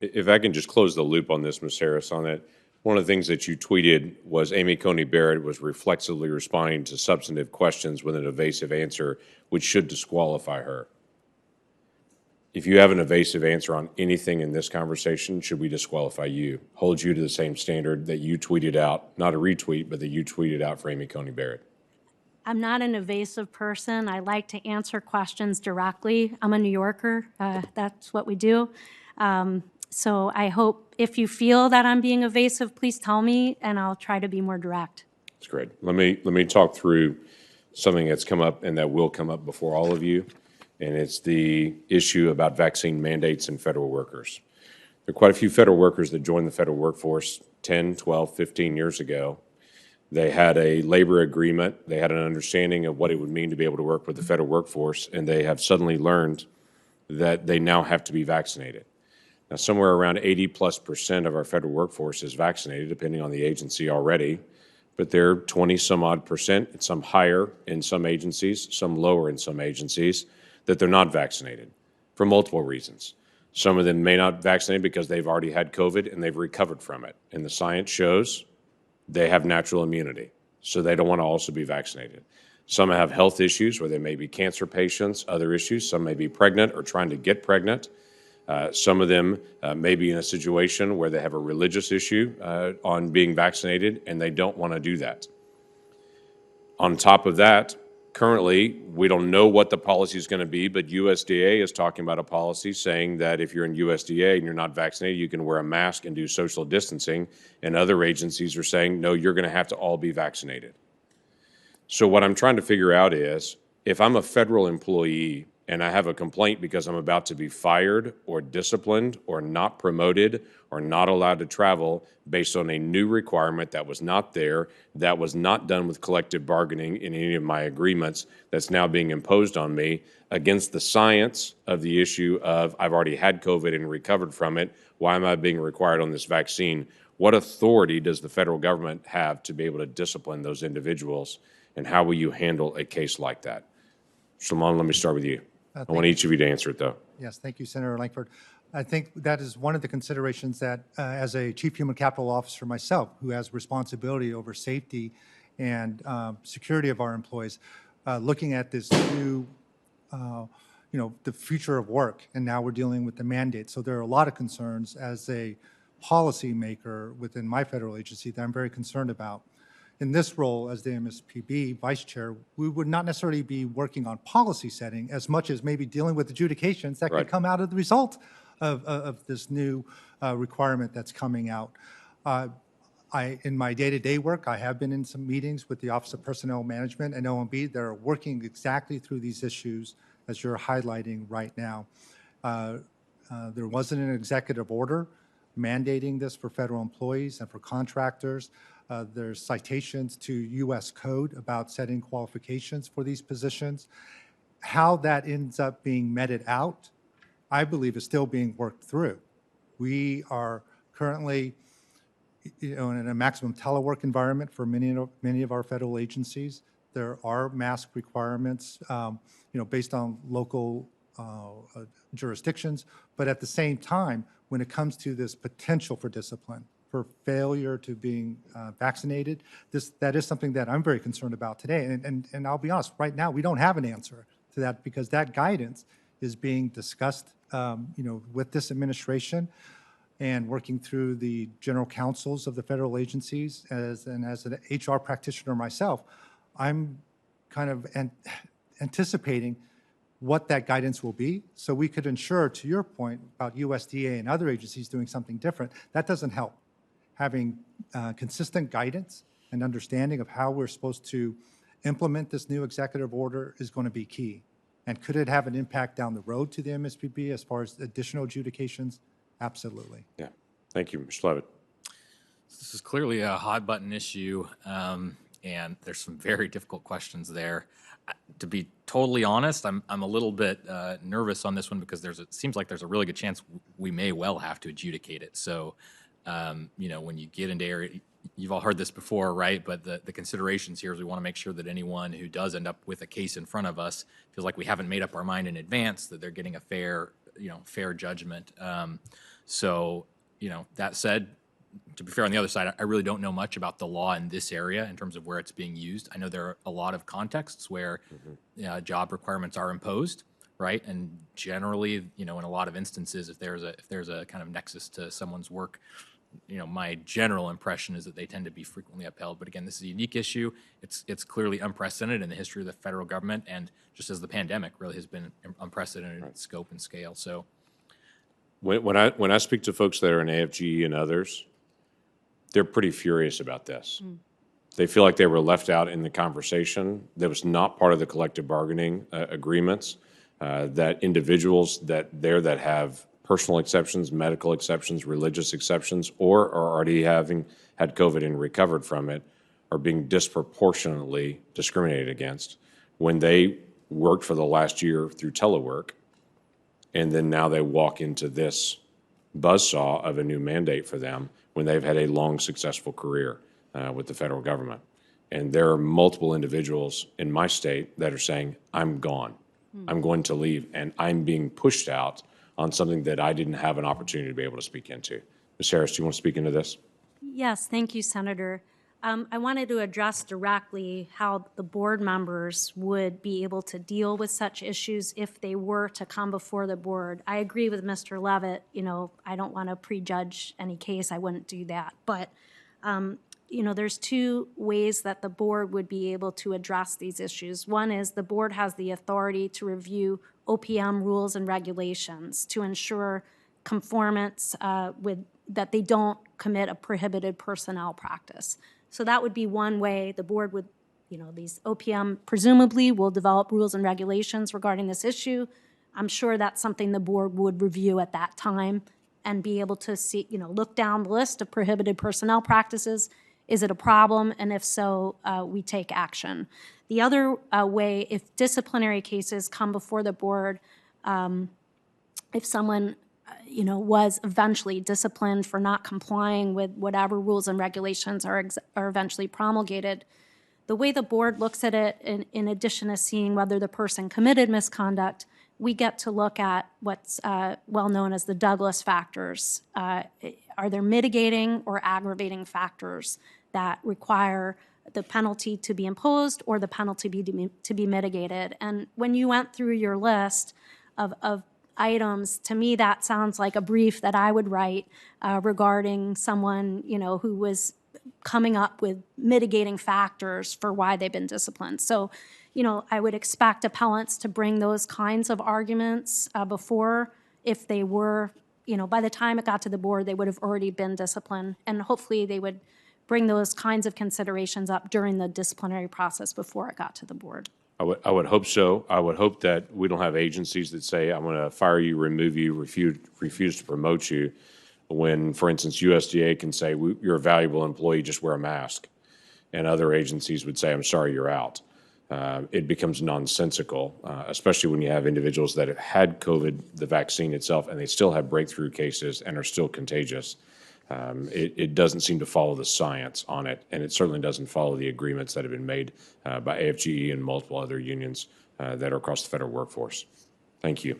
If I can just close the loop on this, Ms. Harris, on it. One of the things that you tweeted was Amy Coney Barrett was reflexively responding to substantive questions with an evasive answer, which should disqualify her. If you have an evasive answer on anything in this conversation, should we disqualify you? Hold you to the same standard that you tweeted out, not a retweet, but that you tweeted out for Amy Coney Barrett? I'm not an evasive person. I like to answer questions directly. I'm a New Yorker. That's what we do. So I hope if you feel that I'm being evasive, please tell me, and I'll try to be more direct. That's great. Let me talk through something that's come up and that will come up before all of you, and it's the issue about vaccine mandates and federal workers. There are quite a few federal workers that joined the federal workforce 10, 12, 15 years ago. They had a labor agreement. They had an understanding of what it would mean to be able to work with the federal workforce, and they have suddenly learned that they now have to be vaccinated. Now, somewhere around 80+% of our federal workforce is vaccinated, depending on the agency already, but they're 20 some odd percent, some higher in some agencies, some lower in some agencies, that they're not vaccinated for multiple reasons. Some of them may not vaccinate because they've already had COVID and they've recovered from it. And the science shows they have natural immunity, so they don't want to also be vaccinated. Some have health issues where they may be cancer patients, other issues. Some may be pregnant or trying to get pregnant. Some of them may be in a situation where they have a religious issue on being vaccinated, and they don't want to do that. On top of that, currently, we don't know what the policy is going to be, but USDA is talking about a policy saying that if you're in USDA and you're not vaccinated, you can wear a mask and do social distancing, and other agencies are saying, no, you're going to have to all be vaccinated. So what I'm trying to figure out is, if I'm a federal employee and I have a complaint because I'm about to be fired or disciplined or not promoted or not allowed to travel based on a new requirement that was not there, that was not done with collective bargaining in any of my agreements, that's now being imposed on me against the science of the issue of I've already had COVID and recovered from it, why am I being required on this vaccine? What authority does the federal government have to be able to discipline those individuals, and how will you handle a case like that? Limon, let me start with you. I want each of you to answer it, though. Yes, thank you, Senator Lankford. I think that is one of the considerations that, as a Chief Human Capital Officer myself, who has responsibility over safety and security of our employees, looking at this new, the future of work, and now we're dealing with the mandate. So there are a lot of concerns as a policymaker within my federal agency that I'm very concerned about. In this role as the MSPB Vice Chair, we would not necessarily be working on policy setting as much as maybe dealing with adjudications that could come out of the result of this new requirement that's coming out. In my day-to-day work, I have been in some meetings with the Office of Personnel Management and OMB that are working exactly through these issues as you're highlighting right now. There wasn't an executive order mandating this for federal employees and for contractors. There's citations to U.S. code about setting qualifications for these positions. How that ends up being meted out, I believe, is still being worked through. We are currently in a maximum telework environment for many of our federal agencies. There are mask requirements, based on local jurisdictions, but at the same time, when it comes to this potential for discipline, for failure to being vaccinated, that is something that I'm very concerned about today. And I'll be honest, right now we don't have an answer to that because that guidance is being discussed, with this administration and working through the general counsels of the federal agencies. As an HR practitioner myself, I'm kind of anticipating what that guidance will be, so we could ensure, to your point about USDA and other agencies doing something different. That doesn't help. Having consistent guidance and understanding of how we're supposed to implement this new executive order is going to be key. And could it have an impact down the road to the MSPB as far as additional adjudications? Absolutely. Yeah. Thank you, Mr. Leavitt. This is clearly a hot button issue, and there's some very difficult questions there. To be totally honest, I'm a little bit nervous on this one because it seems like there's a really good chance we may well have to adjudicate it. So, when you get into area, you've all heard this before, right? But the considerations here is we want to make sure that anyone who does end up with a case in front of us feels like we haven't made up our mind in advance, that they're getting a fair judgment. So, that said, to be fair, on the other side, I really don't know much about the law in this area in terms of where it's being used. I know there are a lot of contexts where job requirements are imposed, right? And generally, in a lot of instances, if there's a kind of nexus to someone's work, my general impression is that they tend to be frequently upheld. But again, this is a unique issue. It's clearly unprecedented in the history of the federal government, and just as the pandemic really has been unprecedented in scope and scale. So, When I speak to folks that are in AFGE and others, they're pretty furious about this. They feel like they were left out in the conversation. That was not part of the collective bargaining agreements. That individuals that have personal exceptions, medical exceptions, religious exceptions, or are already having had COVID and recovered from it, are being disproportionately discriminated against when they worked for the last year through telework, and then now they walk into this buzzsaw of a new mandate for them when they've had a long, successful career with the federal government. And there are multiple individuals in my state that are saying, I'm gone. I'm going to leave, and I'm being pushed out on something that I didn't have an opportunity to be able to speak into. Ms. Harris, do you want to speak into this? Yes, thank you, Senator. I wanted to address directly how the board members would be able to deal with such issues if they were to come before the board. I agree with Mr. Leavitt. I don't want to prejudge any case. I wouldn't do that. But, there's two ways that the board would be able to address these issues. One is the board has the authority to review OPM rules and regulations to ensure conformance that they don't commit a prohibited personnel practice. So that would be one way the board would, these OPM presumably will develop rules and regulations regarding this issue. I'm sure that's something the board would review at that time and be able to see, look down the list of prohibited personnel practices. Is it a problem? And if so, we take action. The other way, if disciplinary cases come before the board, if someone was eventually disciplined for not complying with whatever rules and regulations are eventually promulgated, the way the board looks at it, in addition to seeing whether the person committed misconduct, we get to look at what's well known as the Douglas factors. Are there mitigating or aggravating factors that require the penalty to be imposed or the penalty to be mitigated? And when you went through your list of items, to me that sounds like a brief that I would write regarding someone who was coming up with mitigating factors for why they've been disciplined. So, I would expect appellants to bring those kinds of arguments before, if they were, by the time it got to the board, they would have already been disciplined, and hopefully they would bring those kinds of considerations up during the disciplinary process before it got to the board. I would hope so. I would hope that we don't have agencies that say, I'm going to fire you, remove you, refuse to promote you, when, for instance, USDA can say, you're a valuable employee, just wear a mask. And other agencies would say, I'm sorry, you're out. It becomes nonsensical, especially when you have individuals that have had COVID, the vaccine itself, and they still have breakthrough cases and are still contagious. It doesn't seem to follow the science on it, and it certainly doesn't follow the agreements that have been made by AFGE and multiple other unions that are across the federal workforce. Thank you.